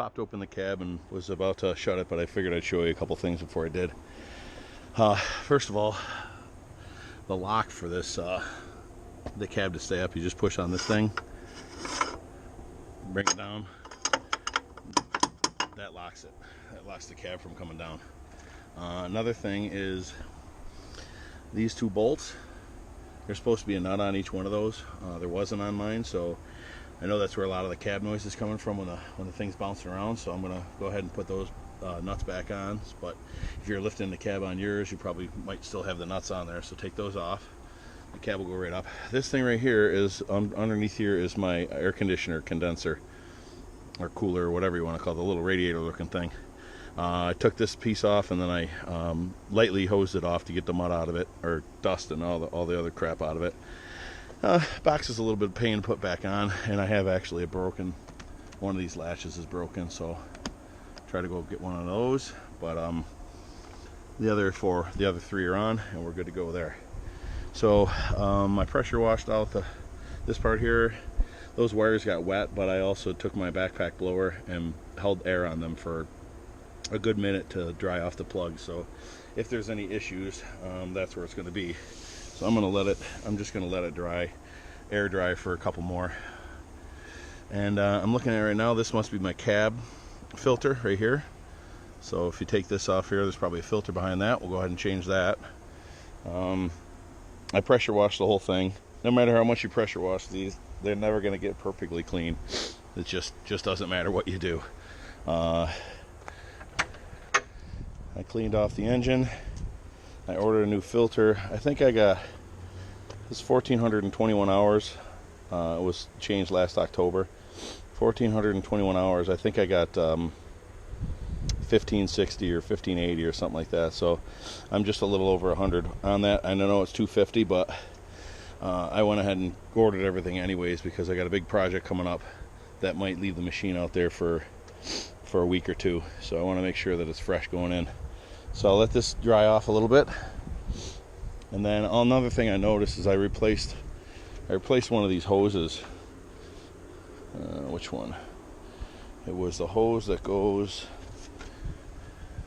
popped open the cab and was about to shut it, but I figured I'd show you a couple things before I did. First of all, the lock for this, the cab to stay up, you just push on this thing, bring it down, that locks it. That locks the cab from coming down. Another thing is these two bolts. There's supposed to be a nut on each one of those. There wasn't on mine, so I know that's where a lot of the cab noise is coming from when the thing's bouncing around. So I'm gonna go ahead and put those nuts back on. But if you're lifting the cab on yours, you probably might still have the nuts on there. So take those off. The cab will go right up. This thing right here is underneath here is my air conditioner condenser or cooler or whatever you want to call it, the little radiator looking thing. I took this piece off and then I lightly hosed it off to get the mud out of it, or dust and all the other crap out of it. Box is a little bit of pain to put back on, and I have actually one of these latches is broken, so try to go get one of those. But the other three are on, and we're good to go there. So I pressure washed out this part here. Those wires got wet, but I also took my backpack blower and held air on them for a good minute to dry off the plug. So if there's any issues, that's where it's going to be. So I'm just going to let it dry, air dry for a couple more. And I'm looking at it right now. This must be my cab filter right here. So if you take this off here, there's probably a filter behind that. We'll go ahead and change that. I pressure washed the whole thing. No matter how much you pressure wash these, they're never going to get perfectly clean. It just doesn't matter what you do. I cleaned off the engine. I ordered a new filter. I think I got this 1,421 hours. It was changed last October. 1,421 hours. I think I got 1560 or 1580 or something like that. So I'm just a little over 100 on that. I know it's 250, but I went ahead and ordered everything anyways because I got a big project coming up that might leave the machine out there for a week or two. So I want to make sure that it's fresh going in. So I'll let this dry off a little bit. And then another thing I noticed is I replaced one of these hoses. Which one? It was the hose that goes,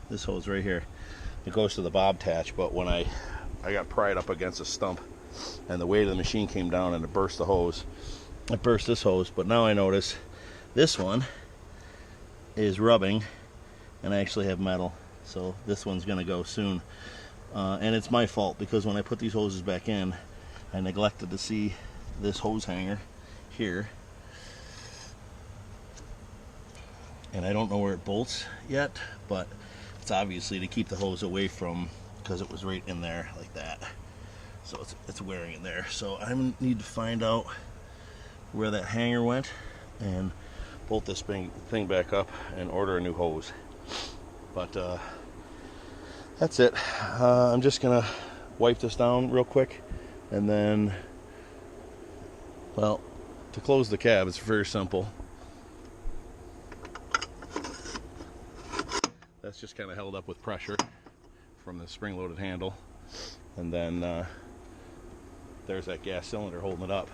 this hose right here. It goes to the Bobcat, but when I got pried up against a stump and the weight of the machine came down and it burst the hose. It burst this hose, but now I notice this one is rubbing and I actually have metal. So this one's gonna go soon. And it's my fault because when I put these hoses back in, I neglected to see this hose hanger here. And I don't know where it bolts yet, but it's obviously to keep the hose away from, because it was right in there like that. So it's wearing in there. So I need to find out where that hanger went and bolt this thing back up and order a new hose. But that's it. I'm just gonna wipe this down real quick, and then, well, to close the cab, it's very simple. That's just kind of held up with pressure from the spring-loaded handle, and then there's that gas cylinder holding it up.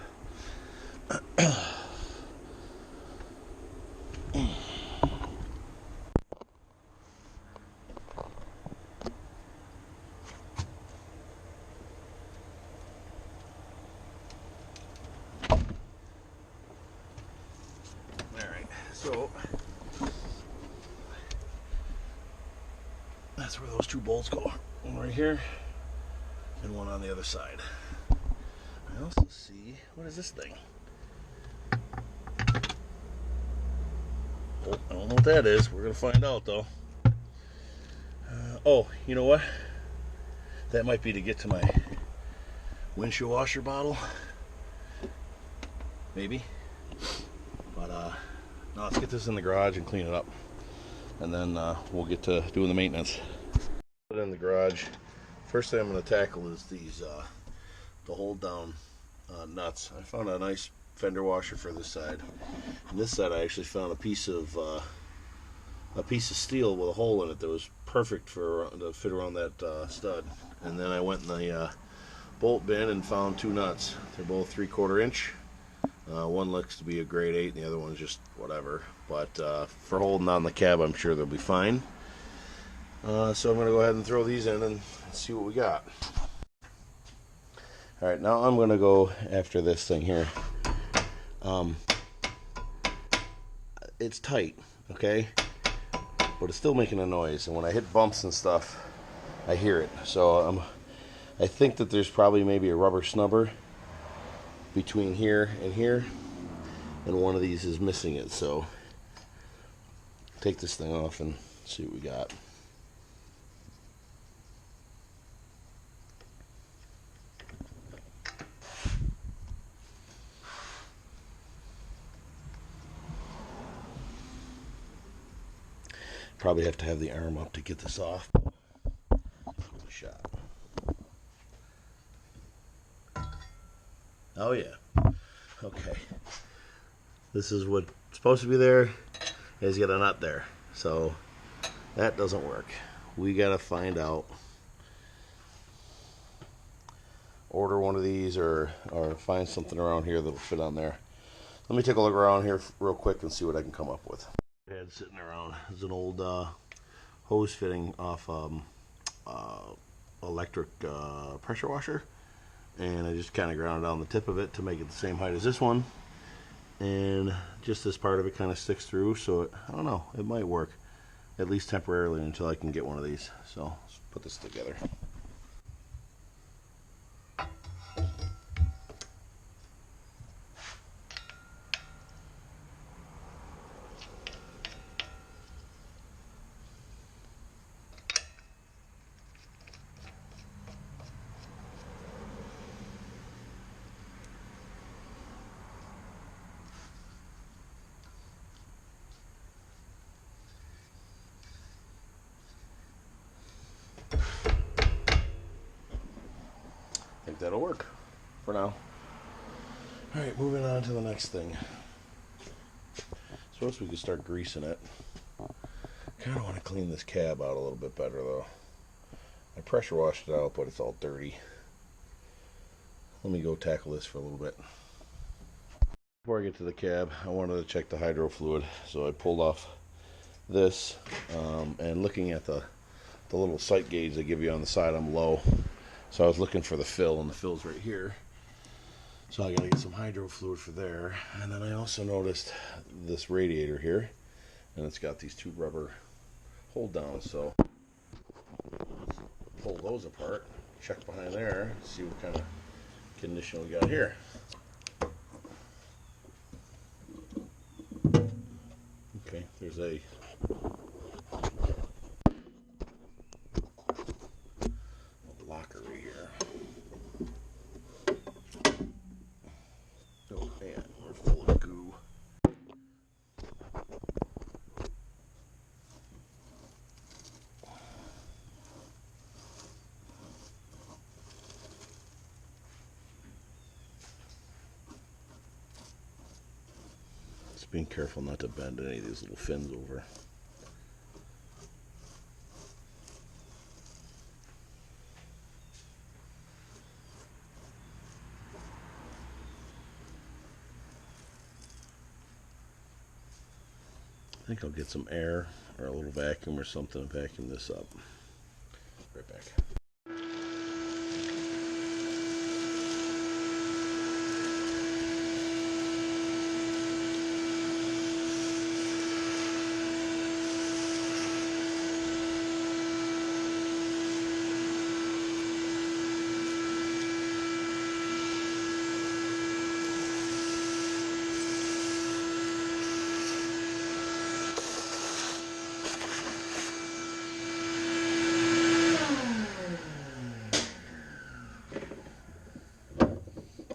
So that's where those two bolts go. One right here and one on the other side. I also see, what is this thing? Oh, I don't know what that is. We're going to find out though. Oh, you know what? That might be to get to my windshield washer bottle. Maybe. But now let's get this in the garage and clean it up, and then we'll get to doing the maintenance. Put it in the garage. First thing I'm going to tackle is these the hold down nuts. I found a nice fender washer for this side. And this side I actually found a piece of steel with a hole in it that was perfect to fit around that stud. And then I went in the bolt bin and found two nuts. They're both 3/4 inch. One looks to be a grade 8 and the other one's just whatever. But for holding on the cab, I'm sure they'll be fine. So I'm going to go ahead and throw these in and see what we got. Alright, now I'm going to go after this thing here. It's tight, okay? But it's still making a noise. And when I hit bumps and stuff, I hear it. So I think that there's probably maybe a rubber snubber between here, and one of these is missing it. So take this thing off and see what we got. Probably have to have the arm up to get this off. Shot. Oh yeah. Okay. This is what's supposed to be there. It's got a nut there. So that doesn't work. We gotta find out. Order one of these or find something around here that'll fit on there. Let me take a look around here real quick and see what I can come up with. I had sitting around is an old hose fitting off electric pressure washer, and I just kind of ground down the tip of it to make it the same height as this one, and just this part of it kind of sticks through, so I don't know, it might work at least temporarily until I can get one of these. So let's put this together. I think that'll work for now. Alright, moving on to the next thing. Suppose we could start greasing it. Kind of want to clean this cab out a little bit better though. I pressure washed it out, but it's all dirty. Let me go tackle this for a little bit. Before I get to the cab, I wanted to check the hydro fluid. So I pulled off this, and looking at the little sight gauge they give you on the side, I'm low. So I was looking for the fill, and the fill's right here. So I gotta get some hydro fluid for there. And then I also noticed this radiator here, and it's got these two rubber hold downs. So pull those apart, check behind there, see what kind of condition we got here. Okay, there's a blocker right here. Oh man, we're full of goo. Just being careful not to bend any of these little fins over. I think I'll get some air or a little vacuum or something and vacuum this up. Right back.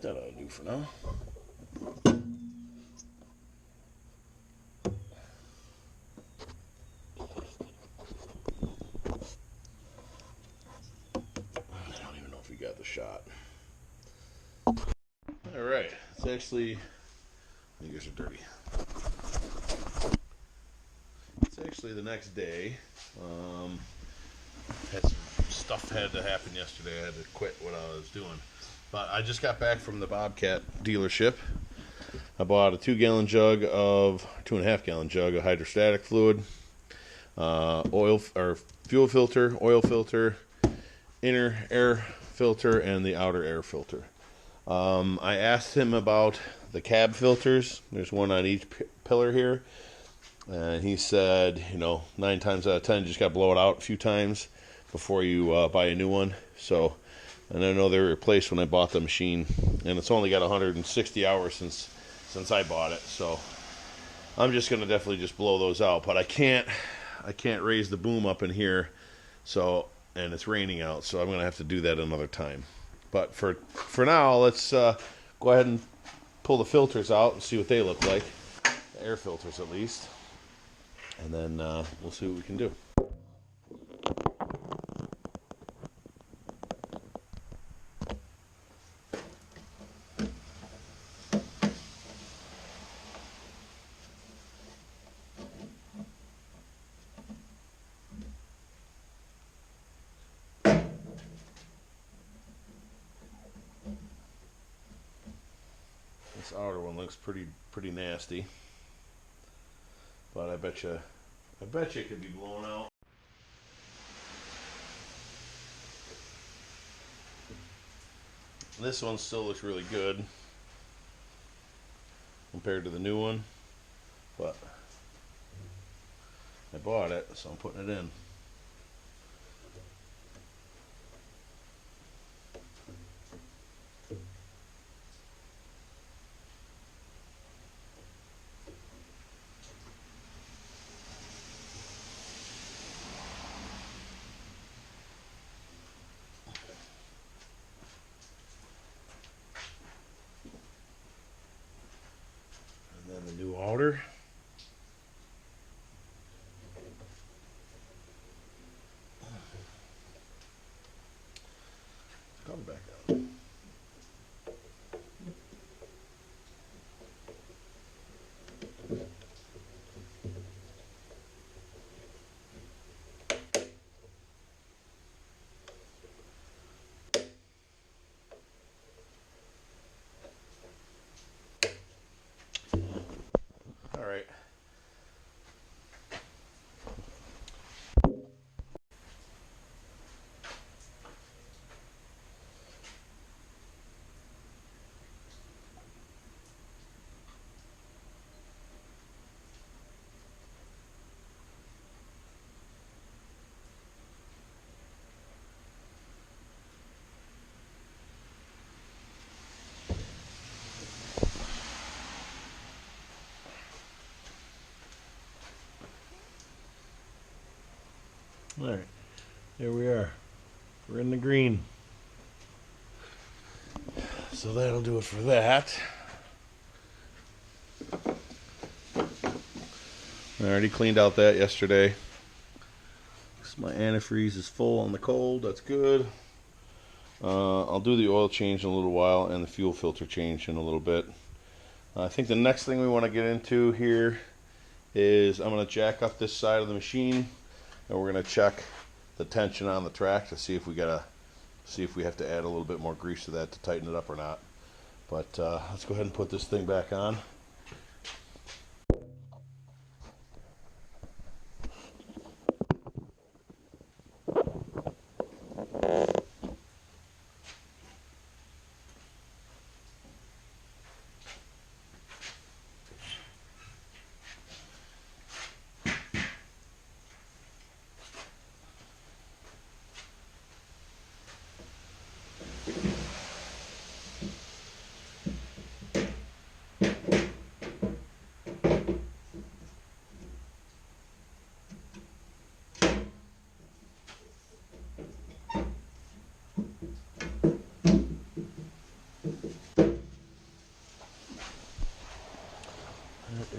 That ought to do for now. I don't even know if we got the shot. Alright, it's actually, you guys are dirty. It's actually the next day. Had some stuff had to happen yesterday. I had to quit what I was doing. But I just got back from the Bobcat dealership. I bought a 2-gallon jug of 2.5-gallon jug of hydrostatic fluid, oil or fuel filter, oil filter, inner air filter, and the outer air filter. I asked him about the cab filters. There's one on each pillar here. And he said, 9 times out of 10, you just got to blow it out a few times before you buy a new one. So, and I know they were replaced when I bought the machine, and it's only got 160 hours since I bought it. So, I'm just gonna definitely just blow those out. But I can't raise the boom up in here. So, and it's raining out, so I'm gonna have to do that another time. But for now, let's go ahead and pull the filters out and see what they look like. The air filters, at least. And then we'll see what we can do. This outer one looks pretty nasty, but I bet you it could be blown out. This one still looks really good compared to the new one, but I bought it, so I'm putting it in. And then the new outer. Cover back on. All right. All right, there we are. We're in the green. So that'll do it for that. I already cleaned out that yesterday. My antifreeze is full on the cold. That's good. I'll do the oil change in a little while and the fuel filter change in a little bit. I think the next thing we want to get into here is I'm going to jack up this side of the machine, and we're going to check the tension on the track to see if we have to add a little bit more grease to that to tighten it up or not. But let's go ahead and put this thing back on.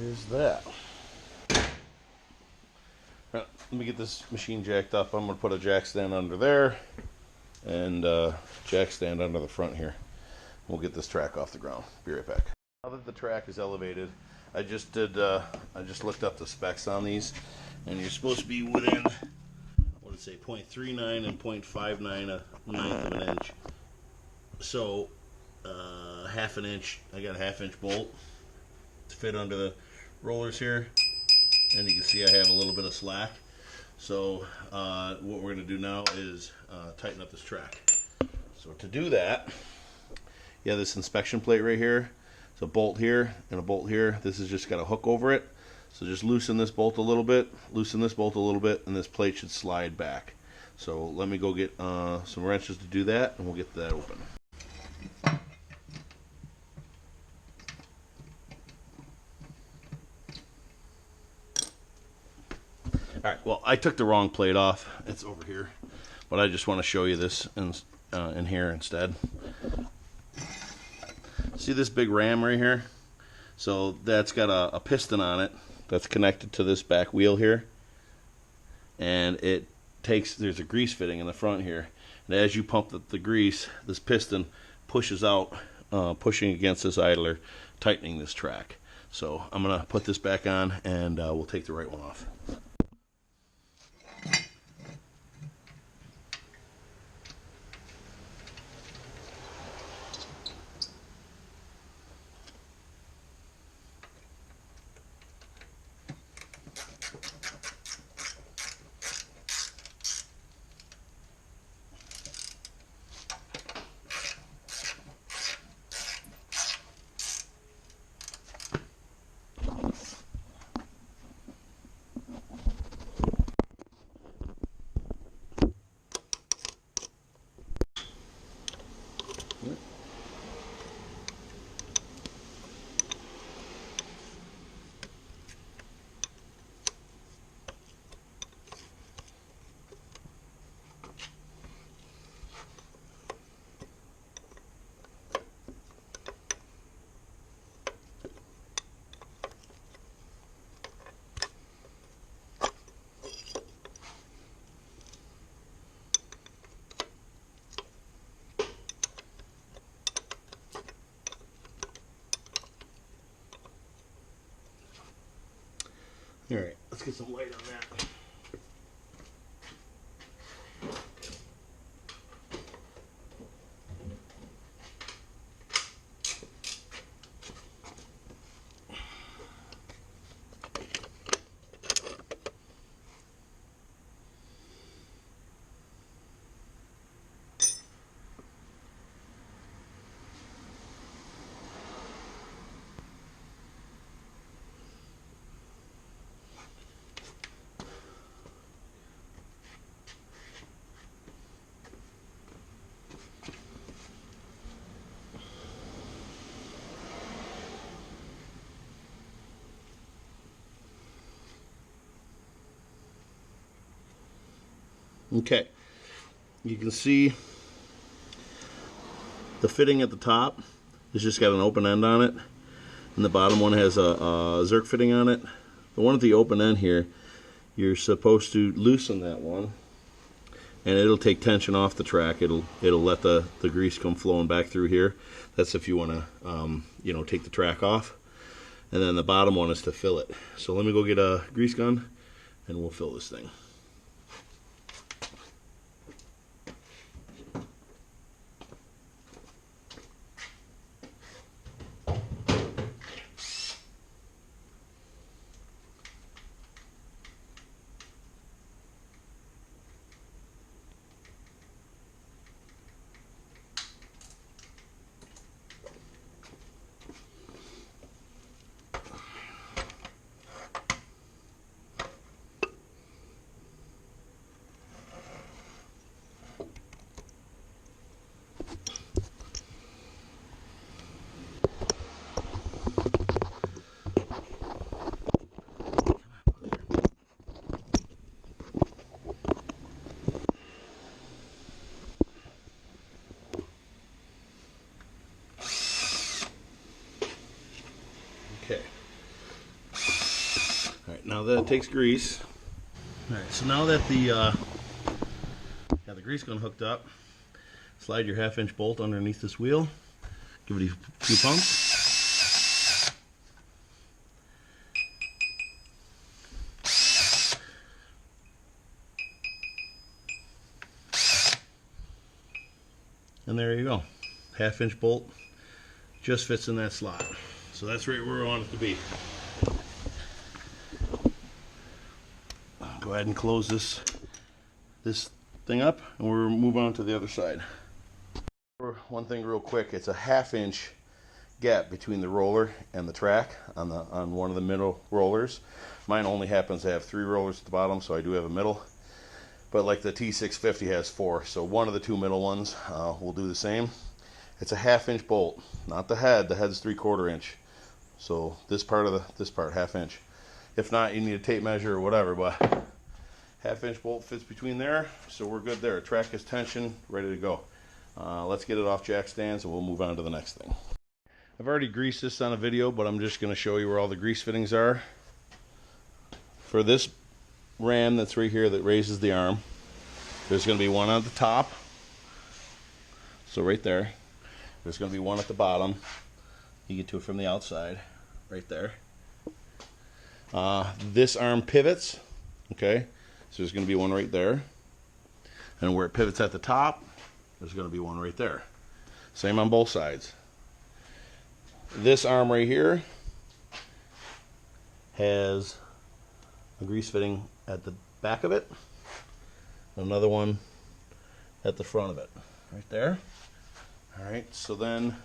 Is that. Right, let me get this machine jacked up. I'm going to put a jack stand under there and jack stand under the front here. We'll get this track off the ground. Be right back. Now that the track is elevated, I just looked up the specs on these, and you're supposed to be within, what did it say, 0.39 and 0.59 a ninth of an inch. So half an inch, I got a 1/2 inch bolt. to fit under the rollers here, and you can see I have a little bit of slack. So what we're going to do now is tighten up this track. So to do that, you have this inspection plate right here. It's a bolt here and a bolt here. This has just got a hook over it. So just loosen this bolt a little bit, loosen this bolt a little bit, and this plate should slide back. So let me go get some wrenches to do that, and we'll get that open. Alright, well, I took the wrong plate off. It's over here. But I just want to show you this in here instead. See this big ram right here? So that's got a piston on it that's connected to this back wheel here. And there's a grease fitting in the front here. And as you pump the grease, this piston pushes out, pushing against this idler, tightening this track. So I'm going to put this back on, and we'll take the right one off. Alright, let's get some light on that. Okay, you can see the fitting at the top has just got an open end on it, and the bottom one has a Zerk fitting on it. The one at the open end here, you're supposed to loosen that one, and it'll take tension off the track. It'll let the grease come flowing back through here. That's if you want to take the track off. And then the bottom one is to fill it. So let me go get a grease gun, and we'll fill this thing. Okay. Alright, now that it takes grease. Alright, so now that the grease gun hooked up, slide your 1/2-inch bolt underneath this wheel. Give it a few pumps. And there you go. 1/2-inch bolt just fits in that slot. So that's right where we want it to be. Go ahead and close this thing up, and we'll move on to the other side. One thing real quick, it's a 1/2 inch gap between the roller and the track on one of the middle rollers. Mine only happens to have 3 rollers at the bottom, so I do have a middle. But like the T650 has 4, so one of the 2 middle ones will do the same. It's a 1/2 inch bolt, not the head. The head's 3/4 inch. So this part 1/2 inch. If not, you need a tape measure or whatever, but 1/2 inch bolt fits between there, so we're good there. Track is tension, ready to go. Let's get it off jack stands and we'll move on to the next thing. I've already greased this on a video, but I'm just going to show you where all the grease fittings are. For this ram that's right here that raises the arm, there's going to be one at the top, so right there. There's going to be one at the bottom. You get to it from the outside, right there. This arm pivots, okay, so there's going to be one right there. And where it pivots at the top, there's going to be one right there. Same on both sides. This arm right here has a grease fitting at the back of it, another one at the front of it, right there. Alright, so then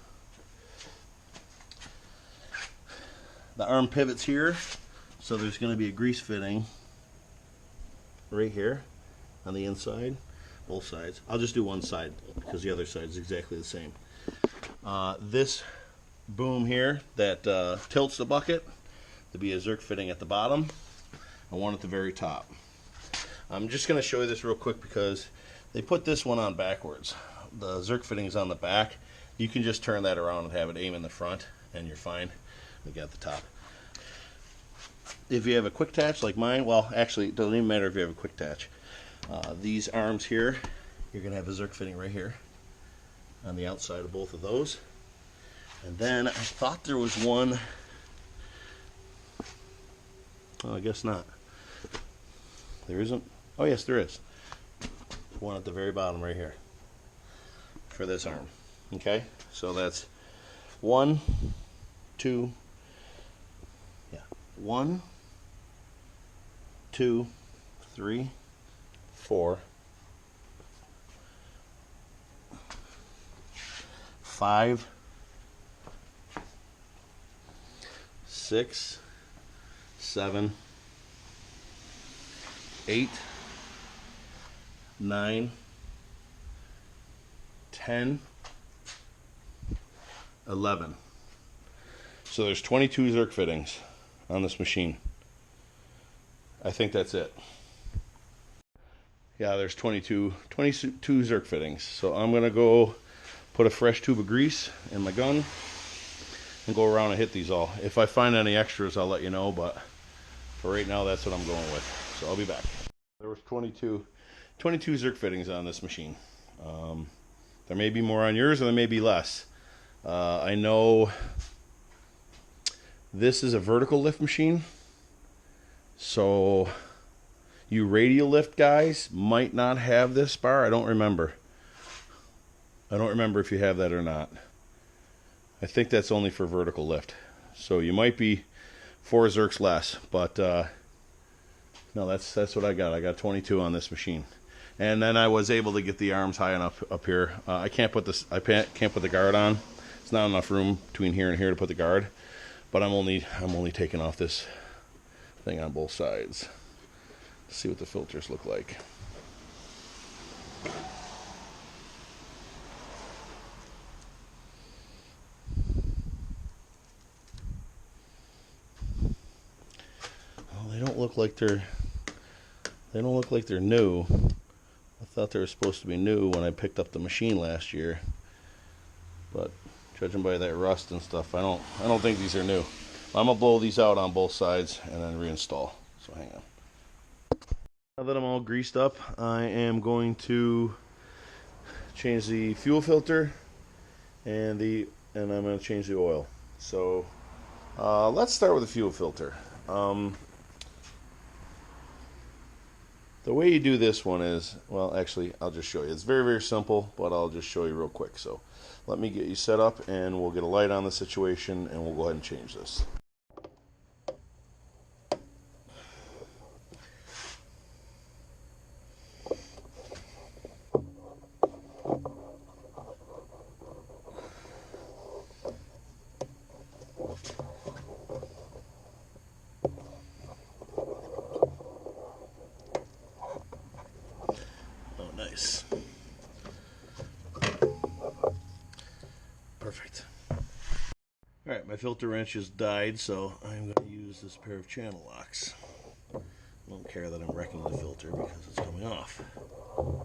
the arm pivots here, so there's going to be a grease fitting right here on the inside, both sides. I'll just do one side because the other side is exactly the same. This boom here that tilts the bucket to be a Zerk fitting at the bottom, and one at the very top. I'm just going to show you this real quick because they put this one on backwards. The Zerk fitting is on the back. You can just turn that around and have it aim in the front and you're fine. We got the top. If you have a quick attach like mine, well actually it doesn't even matter if you have a quick attach. These arms here, you're going to have a Zerk fitting right here on the outside of both of those. And then I thought there was one, oh I guess not. There isn't? Oh yes there is. One at the very bottom right here for this arm. Okay, so that's 1, 2, 1, 2, 3, 4, 5, 6, 7, 8, 9, 10, 11. So there's 22 Zerk fittings on this machine. I think that's it. Yeah, there's 22 Zerk fittings. So I'm gonna go put a fresh tube of grease in my gun and go around and hit these all. If I find any extras, I'll let you know, but for right now, that's what I'm going with. So I'll be back. There was 22 Zerk fittings on this machine. There may be more on yours, or there may be less. I know this is a vertical lift machine, so you radial lift guys might not have this bar. I don't remember. I don't remember if you have that or not. I think that's only for vertical lift. So you might be 4 Zerks less, but no, that's what I got. I got 22 on this machine. And then I was able to get the arms high enough up here. I can't put the guard on. It's not enough room between here and here to put the guard. But I'm only taking off this thing on both sides. Let's see what the filters look like. Well, they don't look like they're new. I thought they were supposed to be new when I picked up the machine last year, but judging by that rust and stuff, I don't think these are new. I'm gonna blow these out on both sides and then reinstall. So hang on. Now that I'm all greased up, I am going to change the fuel filter and I'm going to change the oil. So let's start with the fuel filter. The way you do this one is, well, actually, I'll just show you. It's very, very simple, but I'll just show you real quick. So let me get you set up, and we'll get a light on the situation, and we'll go ahead and change this. Oh, nice. Perfect. Alright, my filter wrench has died, so I'm going to use this pair of channel locks. I don't care that I'm wrecking the filter because it's coming off. Alright.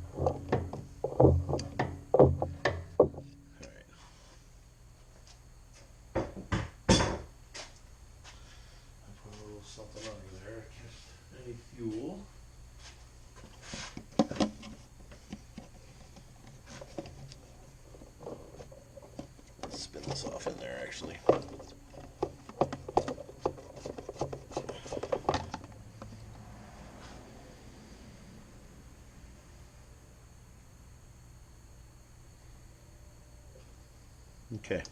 I put a little something under there to catch any fuel. Spin this off in there actually. Okay.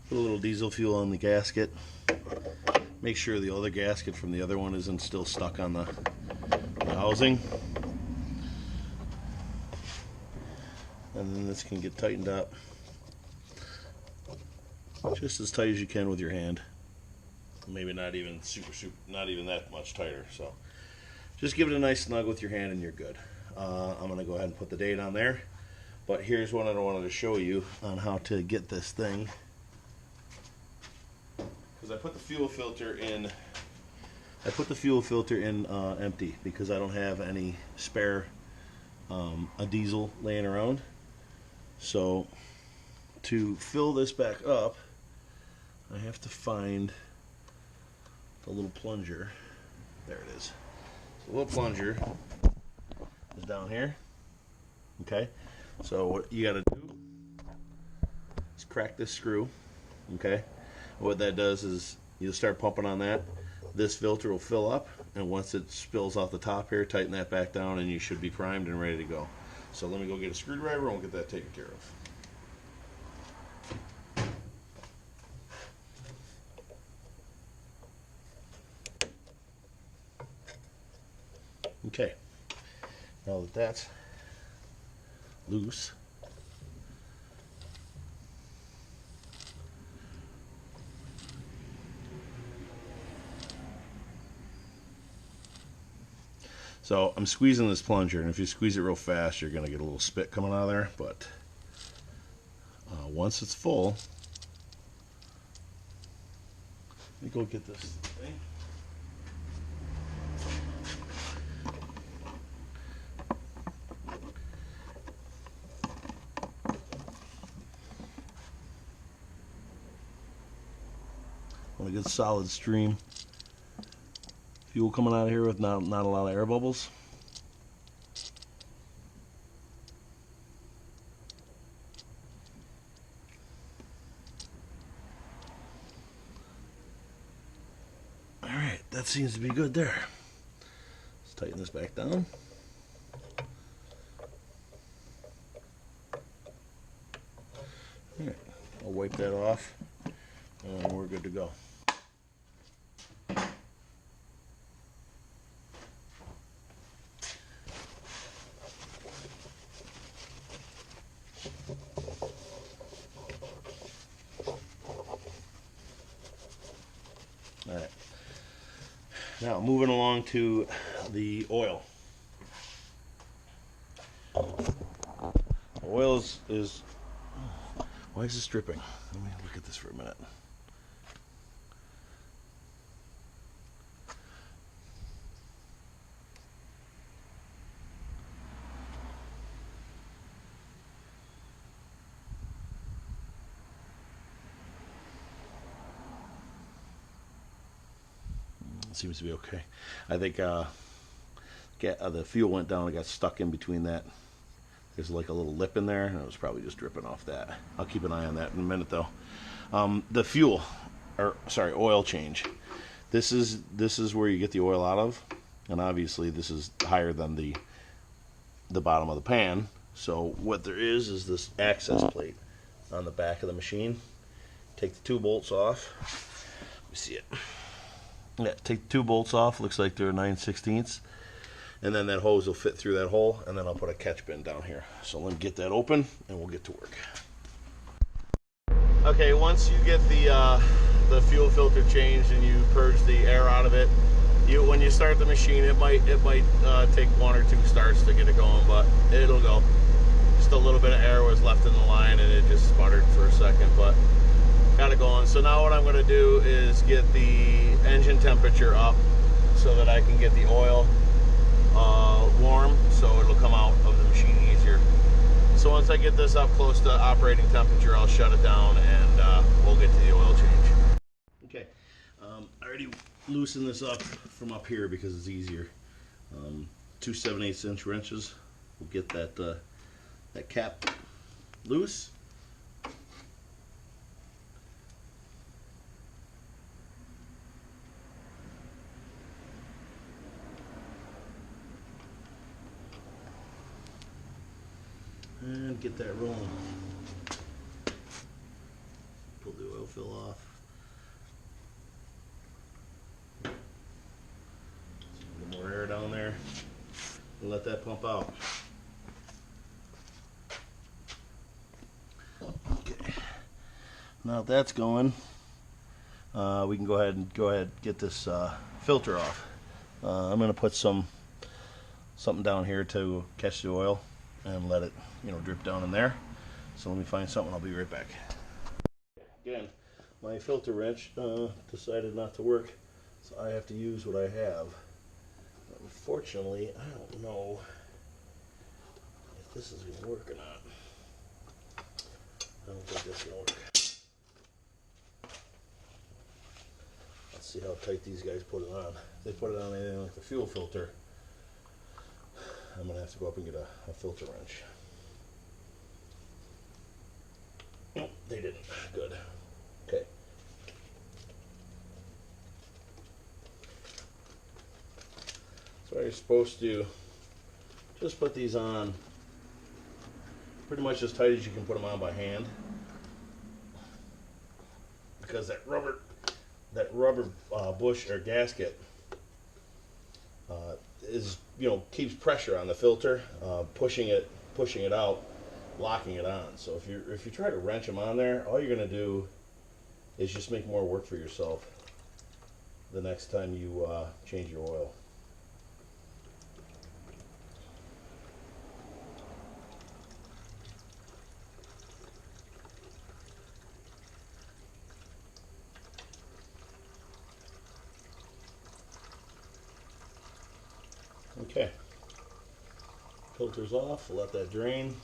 Put a little diesel fuel on the gasket. Make sure the other gasket from the other one isn't still stuck on the housing. And then this can get tightened up just as tight as you can with your hand. Maybe not even not even that much tighter. So just give it a nice snug with your hand and you're good. I'm going to go ahead and put the date on there. But here's what I wanted to show you on how to get this thing. Because I put the fuel filter in. Empty because I don't have any spare a diesel laying around. So to fill this back up, I have to find the little plunger. There it is. The little plunger is down here. Okay. So what you got to do is crack this screw. Okay. What that does is you'll start pumping on that. This filter will fill up, and once it spills off the top here, tighten that back down, and you should be primed and ready to go. So let me go get a screwdriver, and we'll get that taken care of. Okay, now that that's loose, so I'm squeezing this plunger, and if you squeeze it real fast, you're going to get a little spit coming out of there, but once it's full, let me go get this thing. Want a good solid stream. Fuel coming out of here with not a lot of air bubbles. Alright, that seems to be good there. Let's tighten this back down. Alright, I'll wipe that off and we're good to go. Alright, now moving along to the oil. Oil is why is this dripping? Let me look at this for a minute. It seems to be okay. I think the fuel went down and got stuck in between that. There's like a little lip in there, and it was probably just dripping off that. I'll keep an eye on that in a minute, though. The fuel, or sorry, oil change. This is where you get the oil out of, and obviously this is higher than the bottom of the pan. So what there is this access plate on the back of the machine. Take the 2 bolts off. Let me see it. Yeah, take the 2 bolts off. Looks like they're 9/16. And then that hose will fit through that hole, and then I'll put a catch bin down here. So let me get that open, and we'll get to work. Okay, once you get the fuel filter changed and you purge the air out of it, when you start the machine, it might take 1 or 2 starts to get it going, but it'll go. Just a little bit of air was left in the line, and it just sputtered for a second, but got it going. So now what I'm going to do is get the engine temperature up so that I can get the oil warm, so it'll come out of the machine easier. So once I get this up close to operating temperature, I'll shut it down, and we'll get to the oil change. Okay, I already loosened this up from up here because it's easier. 2 7/8" wrenches will get that cap loose. And get that rolling. Pull the oil fill off. A little more air down there. And let that pump out. Okay. Now that that's going, we can go ahead and get this filter off. I'm going to put something down here to catch the oil and let it, drip down in there. So let me find something. I'll be right back. Again, my filter wrench decided not to work, so I have to use what I have. Unfortunately, I don't know if this is going to work or not. I don't think this is going to work. Let's see how tight these guys put it on. If they put it on anything like the fuel filter, I'm going to have to go up and get a filter wrench. Nope, they didn't. Good. Okay. So you're supposed to just put these on pretty much as tight as you can put them on by hand, because that rubber bush or gasket is, keeps pressure on the filter, pushing it out, locking it on. So if you try to wrench them on there, all you're going to do is just make more work for yourself the next time you change your oil. Okay, filter's off, let that drain.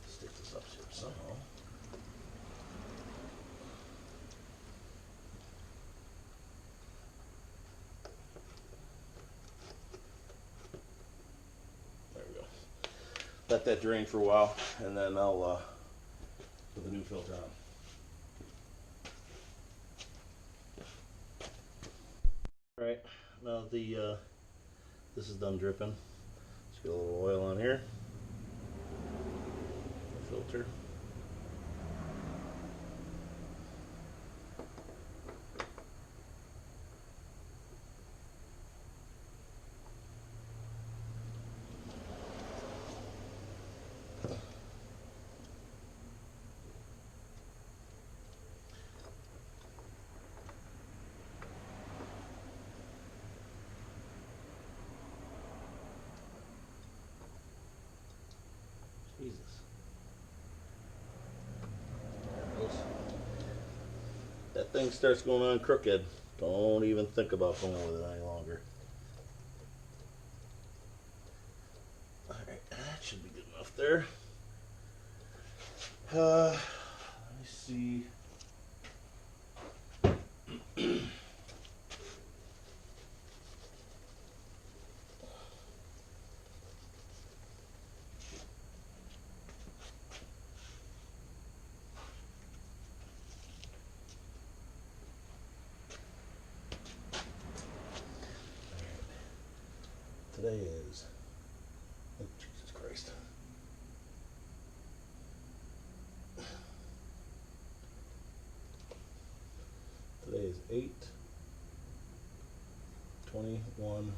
Stick this up here somehow. Let that drain for a while, and then I'll put the new filter on. Alright, now this is done dripping. Let's get a little oil on here. The filter. Jesus. There it goes. That thing starts going on crooked. Don't even think about going with it any longer. Alright, that should be good enough there. Let me see. Today is, oh Jesus Christ. Today is 8/21/18.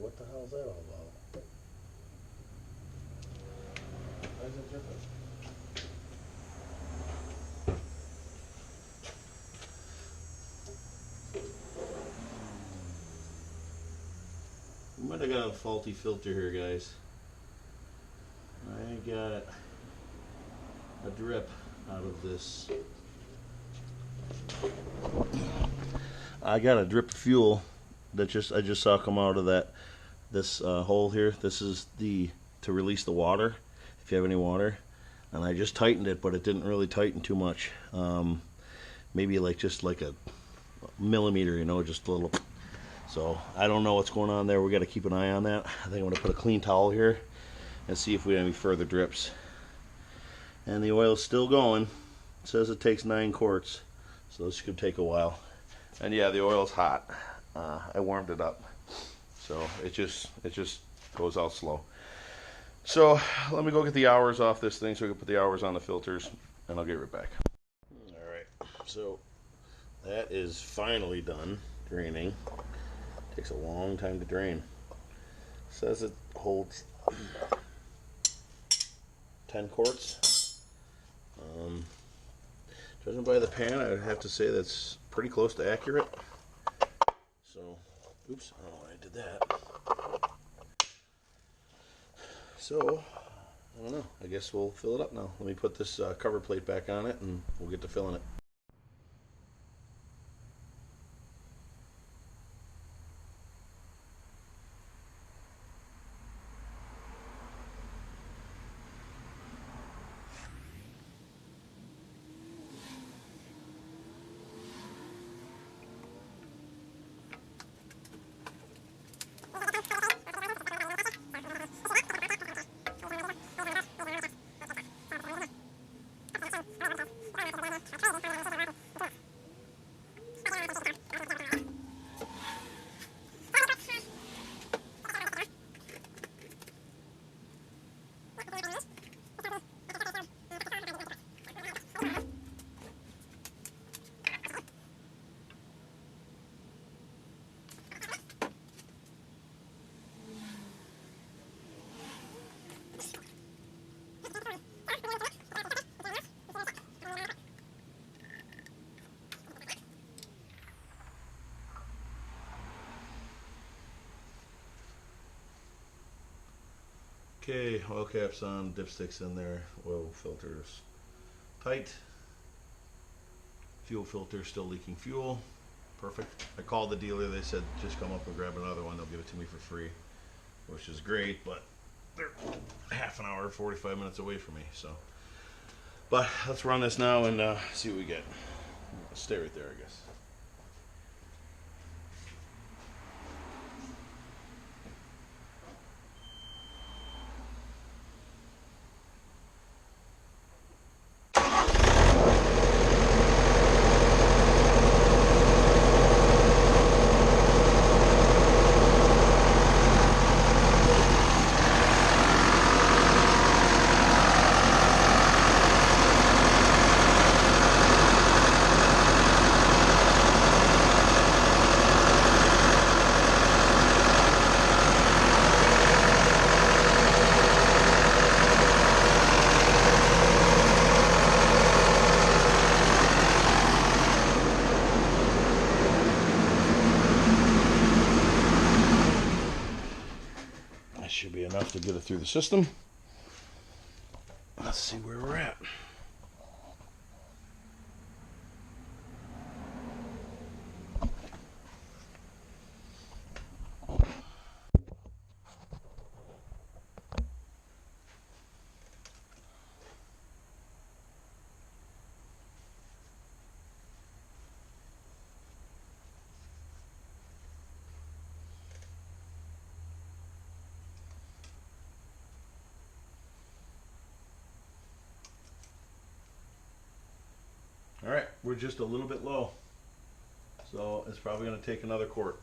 What the hell is that all about? Why is it dripping? We might have got a faulty filter here, guys. I got a drip out of this. I got a drip of fuel that I just saw come out of this hole here. This is to release the water, if you have any water. And I just tightened it, but it didn't really tighten too much. Maybe just like a millimeter, you know, just a little. So I don't know what's going on there. We got to keep an eye on that. I think I'm going to put a clean towel here and see if we have any further drips. And the oil's still going. It says it takes 9 quarts, so this could take a while. And yeah, the oil's hot. I warmed it up, so it just goes out slow. So let me go get the hours off this thing so we can put the hours on the filters, and I'll get right back. All right, so that is finally done draining. Takes a long time to drain. Says it holds 10 quarts. Judging by the pan, I would have to say that's pretty close to accurate. So, oops, I don't know why I did that. So, I don't know. I guess we'll fill it up now. Let me put this cover plate back on it, and we'll get to filling it. Okay, oil caps on, dipsticks in there, oil filters tight, fuel filter still leaking fuel, perfect. I called the dealer, they said just come up and grab another one, they'll give it to me for free, which is great, but they're half an hour, 45 minutes away from me, so. But let's run this now and see what we get. Stay right there, I guess. get it through the system. Let's see where we're at. All right, we're just a little bit low, so it's probably going to take another quart.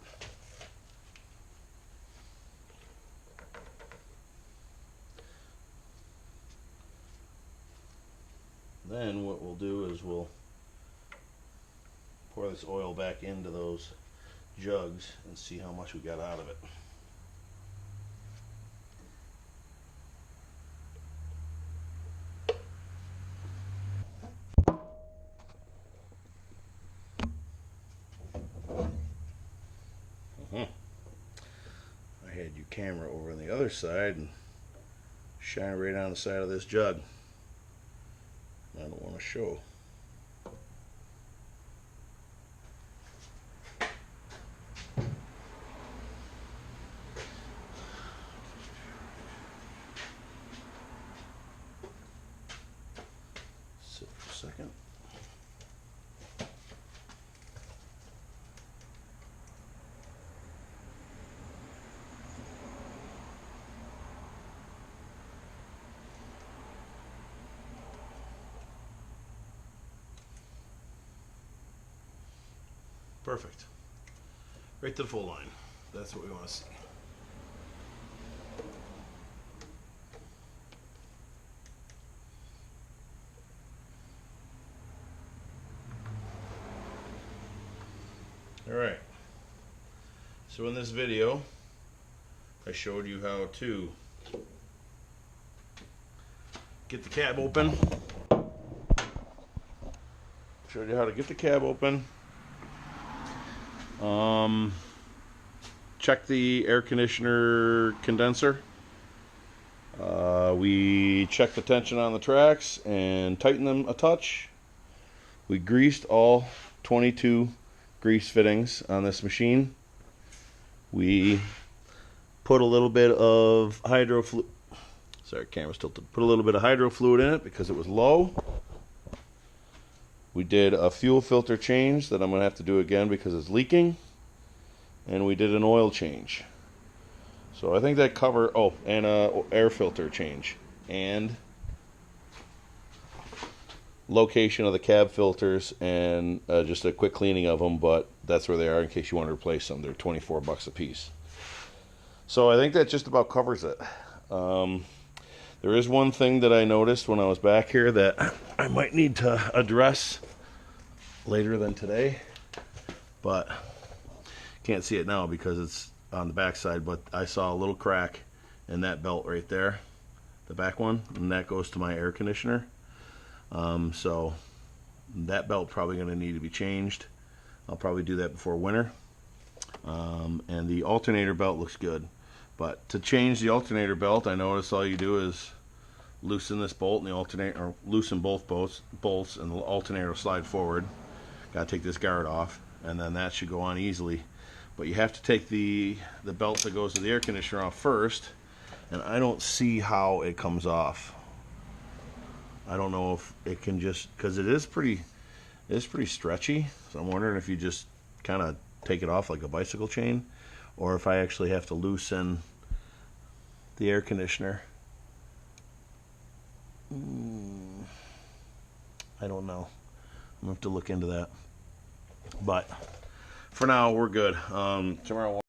Then what we'll do is we'll pour this oil back into those jugs and see how much we got out of it. I had your camera over on the other side and shine it right on the side of this jug. I don't want to show. Sit for a second. Perfect. Right to the full line. That's what we want to see. Alright. So in this video, I showed you how to get the cab open. Showed you how to get the cab open. Check the air conditioner condenser. We checked the tension on the tracks and tightened them a touch. We greased all 22 grease fittings on this machine. We put a little bit of hydro fluid. Sorry, camera's tilted. Put a little bit of hydro fluid in it because it was low. We did a fuel filter change that I'm going to have to do again because it's leaking. And we did an oil change. So I think that covered, oh, and a air filter change. And location of the cab filters and just a quick cleaning of them, but that's where they are in case you want to replace them. They're 24 bucks a piece. So I think that just about covers it. There is one thing that I noticed when I was back here that I might need to address later than today, but can't see it now because it's on the back side, but I saw a little crack in that belt right there, the back one, and that goes to my air conditioner. So that belt probably going to need to be changed. I'll probably do that before winter. And the alternator belt looks good, but to change the alternator belt, I noticed all you do is loosen this bolt and the alternator, or loosen both bolts, and the alternator will slide forward. Got to take this guard off, and then that should go on easily. But you have to take the belt that goes to the air conditioner off first, and I don't see how it comes off. I don't know if it can just, because it is pretty stretchy. So I'm wondering if you just kind of take it off like a bicycle chain, or if I actually have to loosen the air conditioner. I don't know. I'm gonna have to look into that. But for now, we're good. Tomorrow